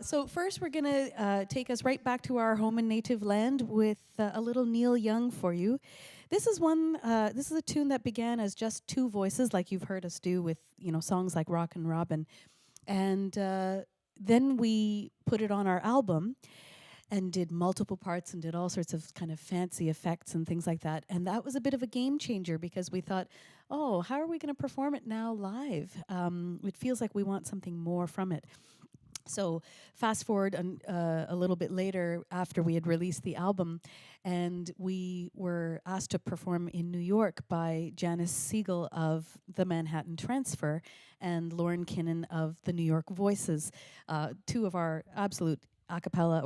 So first we're going to take us right back to our home and native land with a little Neil Young for you. This is a tune that began as just 2 voices, like you've heard us do with, songs like Rockin' Robin. And then we put it on our album and did multiple parts and did all sorts of kind of fancy effects and things like that. And that was a bit of a game changer because we thought, oh, how are we going to perform it now live? It feels like we want something more from it. So fast forward a little bit later after we had released the album, and we were asked to perform in New York by Janice Siegel of the Manhattan Transfer and Lauren Kinnan of the New York Voices, 2 of our absolute a cappella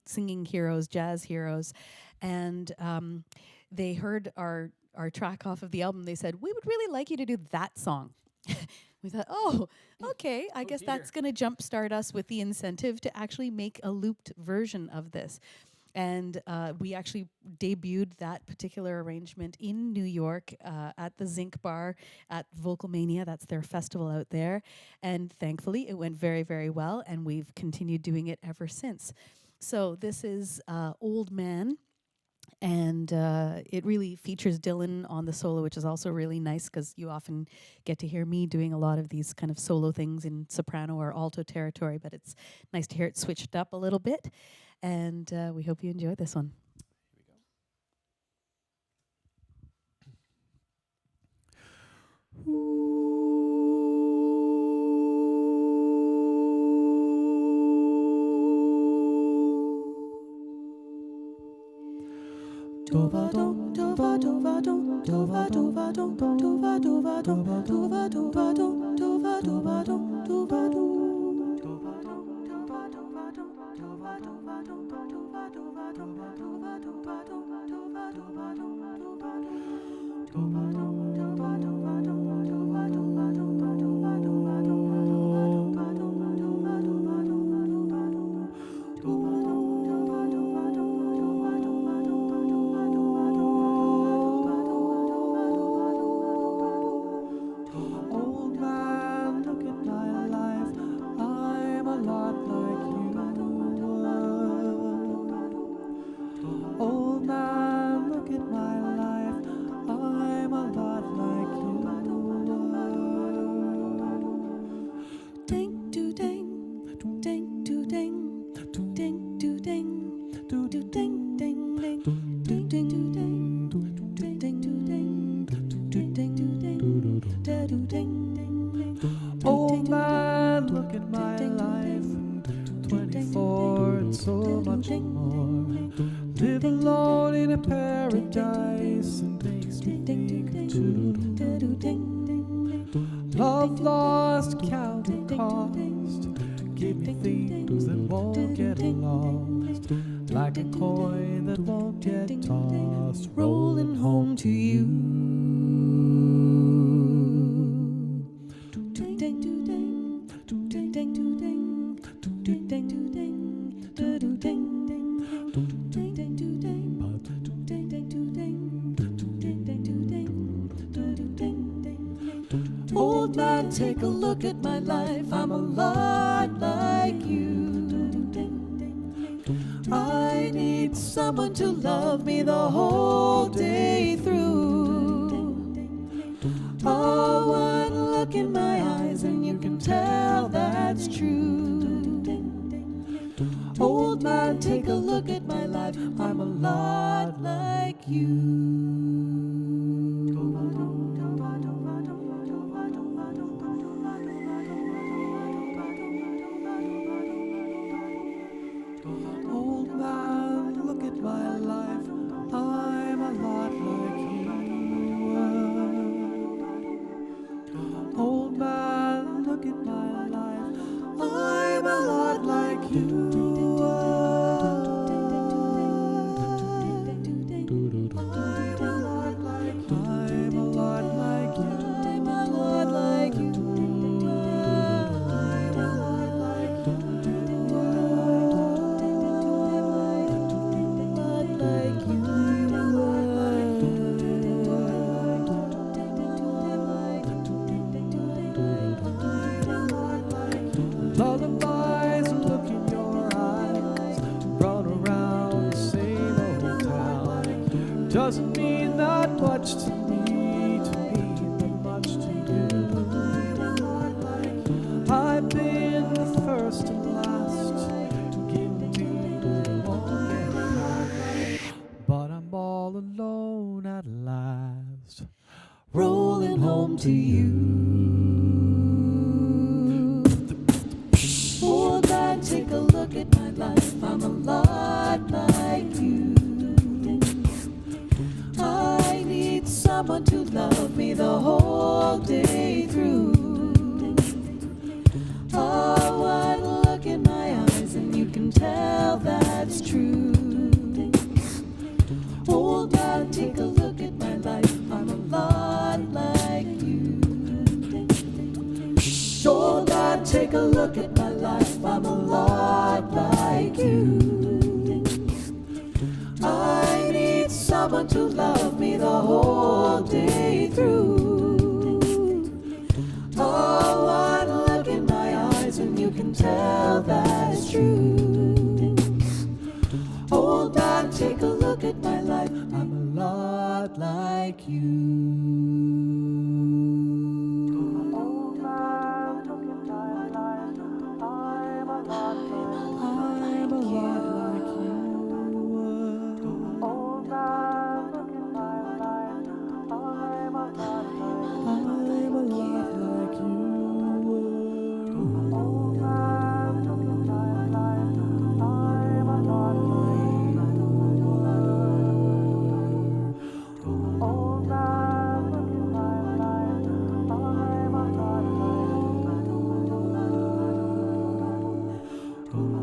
singing heroes, jazz heroes. And they heard our track off of the album. They said, we would really like you to do that song. We thought, oh, okay, I guess that's going to jumpstart us with the incentive to actually make a looped version of this. And we actually debuted that particular arrangement in New York at the Zinc Bar at Vocalmania. That's their festival out there. And thankfully, it went very, very well, and we've continued doing it ever since. So this is Old Man. And it really features Dylan on the solo, which is also really nice because you often get to hear me doing a lot of these kind of solo things in soprano or alto territory, but it's nice to hear it switched up a little bit. And we hope you enjoy this one. Here we go. Dova dom dova dova dom dova dova dom dova dova dom dova dova dom dova dova dom dova dom dova dom dova dova dom dova dova dom dova dova dom dova dova dom dova dova dom dova dova dom dova dova I'm a Old man, look at my life, 24 and so much more. Live alone in a paradise and makes me think of tune. Love lost, count the cost. Give me things that won't get lost, like a coin that won't get tossed, rolling home to you. Old man, take a look at my life. I'm a lot like you. I need someone to love me the whole day through. Oh, one look in my eyes and you can tell that's true. Old man, take a look at my life. I'm a lot like you. Old man, look at my life. I'm a lot like you. Old man, look at my life. I'm a lot like you. I'm a lot like you. I'm a lot like you. I'm a lot like you. Lullabies look in your eyes, run around the same old town. Doesn't mean that much to me, but much to you. I've been the first and last, guilty won't get past, but I'm all alone at last, rolling home to you. Old man, take a look at my life. I'm a lot like you. I need someone to love me the whole day through. Oh, one look in my eyes and you can tell that's true. Old man, take a look at my life. I'm a lot like you. Old man, take a look at my life. I'm a lot like you. I need someone to love me the whole day through. Oh, one look in my eyes and you can tell that's true. Old man, take a look at my life. I'm a lot like you. Old man, look at my life. I'm a lot like you. Old man, look at my life. I'm a lot like you. Old man, look at my life. I'm a lot like you. Old man, look at my life. I'm a lot like you.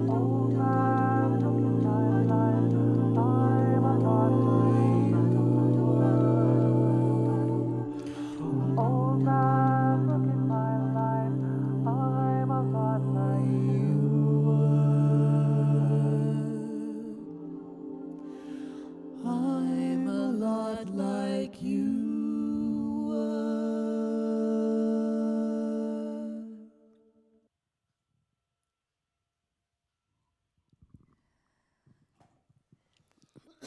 Old man, look at my life. I'm a lot like you. Old man, look at my life. I'm a lot like you. I'm a lot like you.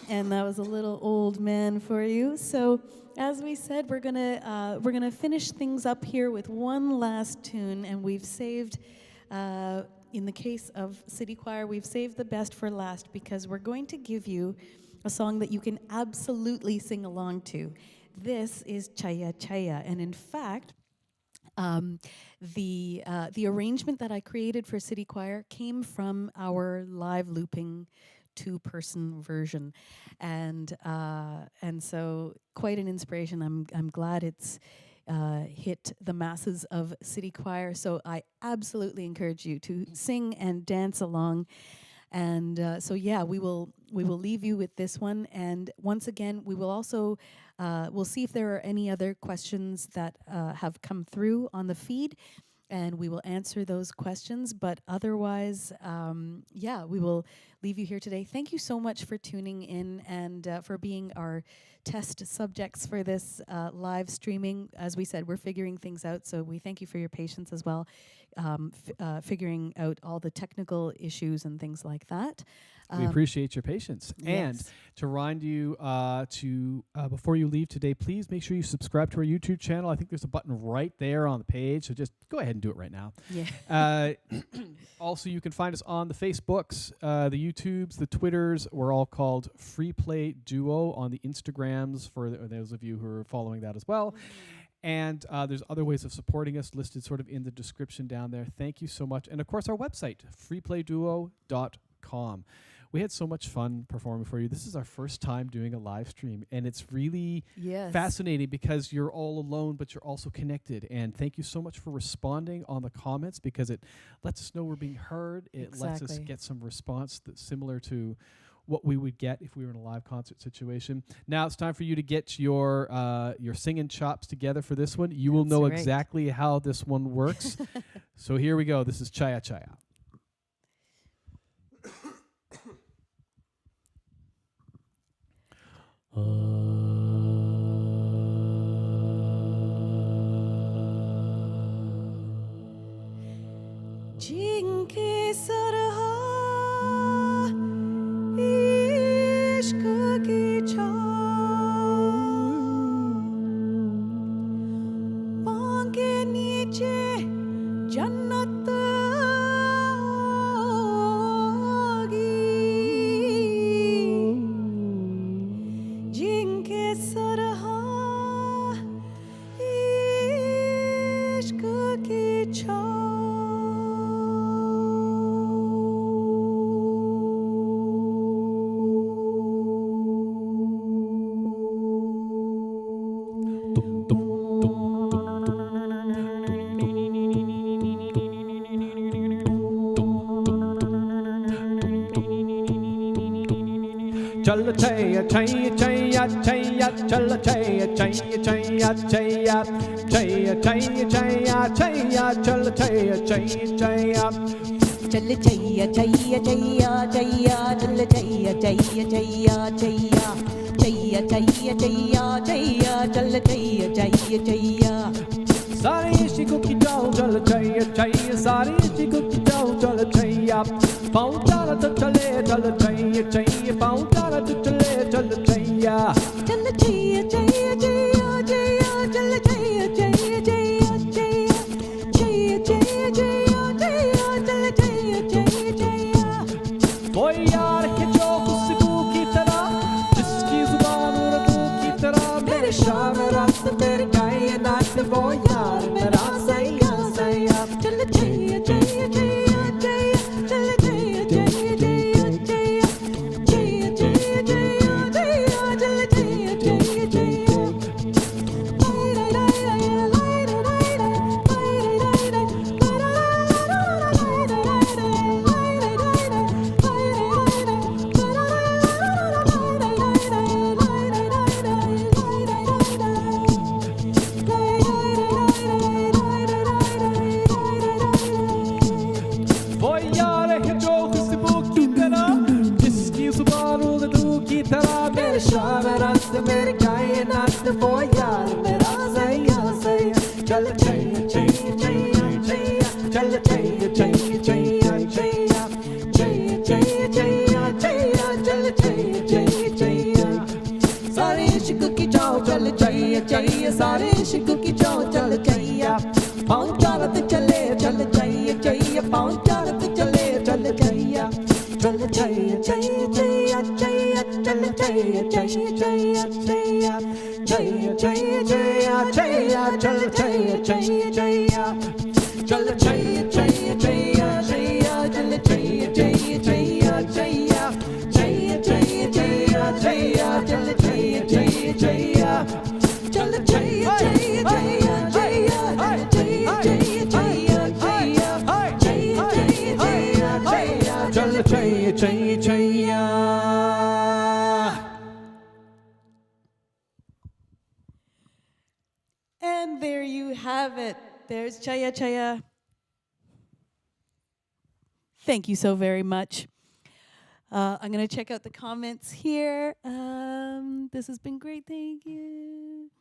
And that was a little old man for you. So, as we said, we're gonna finish things up here with one last tune, and we've saved, in the case of City Choir, we've saved the best for last because we're going to give you a song that you can absolutely sing along to. This is Chaya Chaya, and in fact, the arrangement that I created for City Choir came from our live looping 2-person version, and so quite an inspiration. I'm glad it's hit the masses of City Choir. So I absolutely encourage you to sing and dance along. And so yeah, we will leave you with this one. And once again, we will also we'll see if there are any other questions that have come through on the feed, and we will answer those questions. But otherwise, yeah, we will leave you here today. Thank you so much for tuning in and for being our test subjects for this live streaming. As we said, we're figuring things out, so we thank you for your patience as well, figuring out all the technical issues and things like that. We appreciate your patience. Yes. And to remind you before you leave today, please make sure you subscribe to our YouTube channel. I think there's a button right there on the page, so just go ahead and do it right now. Yeah. Also, you can find us on the Facebooks, the YouTubes, the Twitters. We're all called FreePlay Duo on the Instagrams for those of you who are following that as well. And there's other ways of supporting us listed sort of in the description down there. Thank you so much. And of course, our website, freeplayduo.com. We had so much fun performing for you. This is our first time doing a live stream, and it's really fascinating because you're all alone, but you're also connected. And thank you so much for responding on the comments, because it lets us know we're being heard. It lets us get some response that's similar to what we would get if we were in a live concert situation. Now it's time for you to get your singing chops together for this one. You will know exactly how this one works. So here we go. This is Chaya Chaya. जिनके सरहा इश्क की छाँव पाँव के नीचे जन्नत होगी जिनके सरहा इश्क की छाँव चल छैया छैया छैया छैया चल छैया छैया छैया छैया छैया छैया छैया छैया चल छैया छैया छैया चल छैया छैया छैया छैया चल छैया छैया छैया छैया छैया छैया छैया छैया चल छैया छैया छैया सारे इश्क़ों की जाओ चल छैया छैया सारे इश्क़ों की जाओ चल छैया पाँव चारा तो चले चल छैया छैया पाँव चारा तो चले चल छैया चल छैया छैया छैया छैया चल छैया छैया छैया छैया छैया छैया छैया छैया चल छैया छैया छैया वो यार है जो खुशबू की तरह जिसकी जुबान उर्दू की तरह मेरे शाम रात मेरे कायनात वो यार मेरा सैया सैया चल छैया छैया छैया छैया चल छैया छैया छैया छैया छैया छैया छैया छैया चल छैया छैया छैया वो यार है जो खुशबू की तरह जिसकी जुबान उर्दू की तरह मेरे शाम रात मेरे कायनात वो यार मेरा सैया सैया चल छैया छैया छैया छैया चल छैया छैया छैया छैया छैया छैया छैया छैया चल छैया छैया छैया सारे इश्क की जाओ चल छैया छैया सारे इश्क की जाओ चल छैया पाँव चारत चले चल छैया छैया पाँव चारत चले चल छैया चल छैया छैया छैया छैया चल छैया And there you have it. There's Chaya Chaya. Thank you so very much. I'm going to check out the comments here. This has been great. Thank you.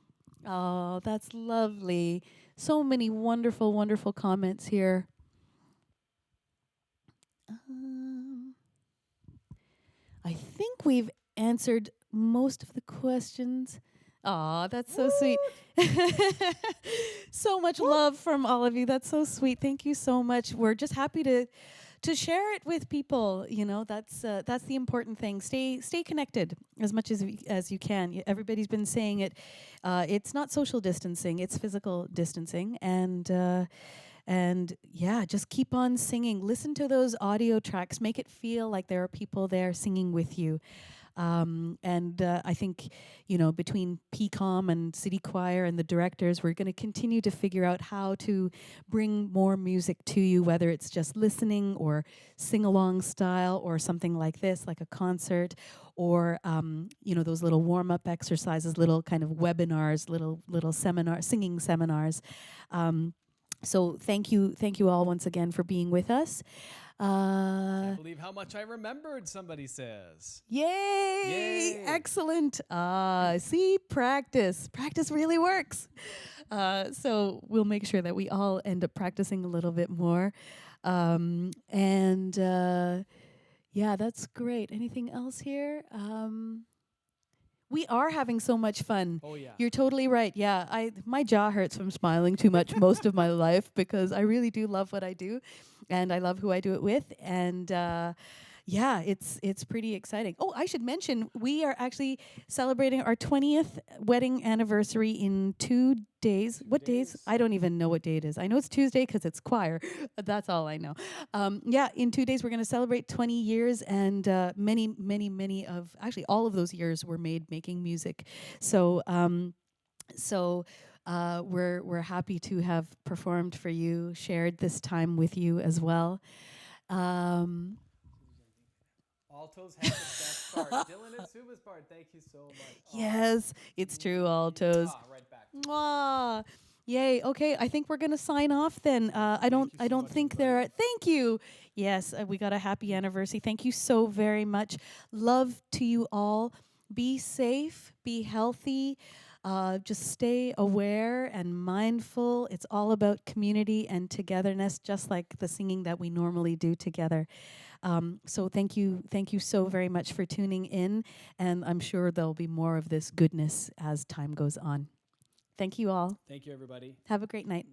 Oh, that's lovely. So many wonderful, wonderful comments here. I think we've answered most of the questions. Aw, that's so sweet. So much love from all of you. That's so sweet. Thank you so much. We're just happy to share it with people. You know, that's the important thing. Stay connected as much as you can. Everybody's been saying it. It's not social distancing. It's physical distancing. And yeah, just keep on singing. Listen to those audio tracks. Make it feel like there are people there singing with you. I think, you know, between PCOM and City Choir and the directors, we're going to continue to figure out how to bring more music to you, whether it's just listening or sing-along style or something like this, like a concert, or, you know, those little warm-up exercises, little kind of webinars, little singing seminars. So thank you all once again for being with us. Can't believe how much I remembered, somebody says. Yay! Excellent. See, practice really works. So we'll make sure that we all end up practicing a little bit more. Yeah, that's great. Anything else here? We are having so much fun. Oh, yeah. You're totally right. Yeah, my jaw hurts from smiling too much most of my life because I really do love what I do, and I love who I do it with. And yeah, it's pretty exciting. Oh, I should mention we are actually celebrating our 20th wedding anniversary in 2 days. What days? I don't even know what day it is. I know it's Tuesday because it's choir. That's all I know. Yeah, in 2 days we're going to celebrate 20 years, and many of, actually all of those years were made making music. So we're happy to have performed for you, shared this time with you as well. Altos have the best part. Dylan and Suba's part, thank you so much. Yes, it's true, altos. Right back. Mwah. Yay. Okay, I think we're gonna sign off then. I don't think there are. Thank you. Yes, we got a happy anniversary. Thank you so very much. Love to you all. Be safe. Be healthy. Just stay aware and mindful. It's all about community and togetherness, just like the singing that we normally do together. So thank you so very much for tuning in, and I'm sure there'll be more of this goodness as time goes on. Thank you all. Thank you, everybody. Have a great night.